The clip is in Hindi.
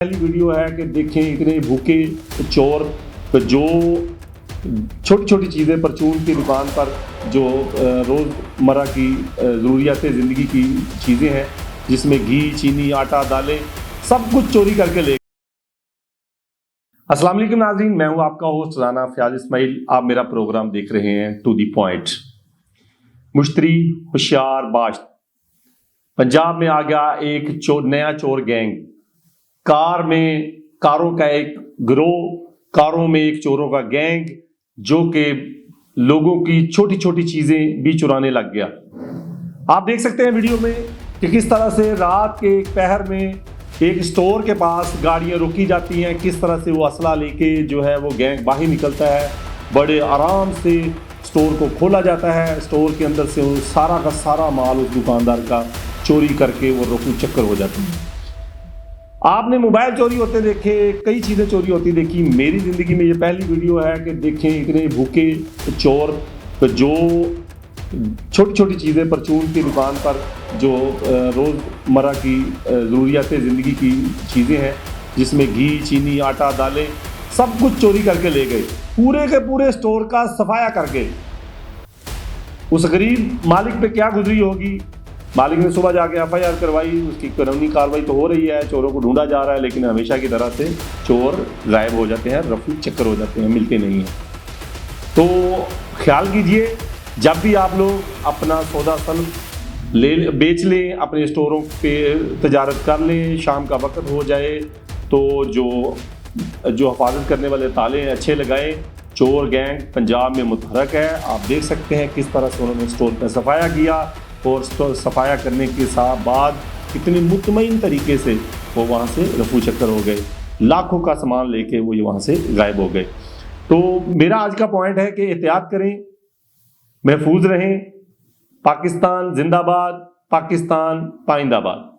पहली वीडियो है कि देखें इतने भूखे चोर जो छोटी छोटी चीज़ें परचून की दुकान पर जो रोज़मर्रा की ज़रूरियात ज़िंदगी की चीज़ें हैं जिसमें घी, चीनी, आटा, दालें सब कुछ चोरी करके ले। अस्सलाम वालेकुम नाज़रीन, मैं हूं आपका होस्ट राना फयाज इस्माइल। आप मेरा प्रोग्राम देख रहे हैं टू दी पॉइंट। मुश्तरी होशियार बाश्त। पंजाब में आ गया एक नया चोर गैंग। कारों का एक गिरोह, कारों में एक चोरों का गैंग जो कि लोगों की छोटी छोटी चीजें भी चुराने लग गया। आप देख सकते हैं वीडियो में कि किस तरह से रात के एक पहर में एक स्टोर के पास गाड़ियां रोकी जाती हैं, किस तरह से वो असला लेके जो है वो गैंग बाहर निकलता है। बड़े आराम से स्टोर को खोला जाता है, स्टोर के अंदर से वो सारा का सारा माल उस दुकानदार का चोरी करके वो रफू चक्कर हो जाते हैं। आपने मोबाइल चोरी होते देखे, कई चीज़ें चोरी होती देखी। मेरी ज़िंदगी में ये पहली वीडियो है कि देखें इतने भूखे चोर जो छोटी छोटी चीज़ें परचून की दुकान पर जो रोज़मर्रा की ज़रूरियात ज़िंदगी की चीज़ें हैं जिसमें घी, चीनी, आटा, दालें सब कुछ चोरी करके ले गए। पूरे के पूरे स्टोर का सफाया करके। उस गरीब मालिक पे क्या गुजरी होगी। मालिक ने सुबह जाके FIR करवाई, उसकी कानूनी कार्रवाई तो हो रही है, चोरों को ढूंढा जा रहा है, लेकिन हमेशा की तरह से चोर गायब हो जाते हैं, रफू चक्कर हो जाते हैं, मिलते नहीं हैं। तो ख्याल कीजिए, जब भी आप लोग अपना सौदा सल्फ बेच लें, अपने स्टोरों पे तजारत कर लें, शाम का वक्त हो जाए तो जो हिफाजत करने वाले ताले हैं अच्छे लगाएं। चोर गैंग पंजाब में मुतहरक है। आप देख सकते हैं किस तरह से उन्होंने स्टोर पर सफाया किया और सफाया करने के बाद कितने मुतमईन तरीके से वो वहाँ से रफू चक्कर हो गए। लाखों का सामान लेके वो वहाँ से गायब हो गए। तो मेरा आज का पॉइंट है कि एहतियात करें, महफूज रहें। पाकिस्तान जिंदाबाद, पाकिस्तान पाइंदाबाद।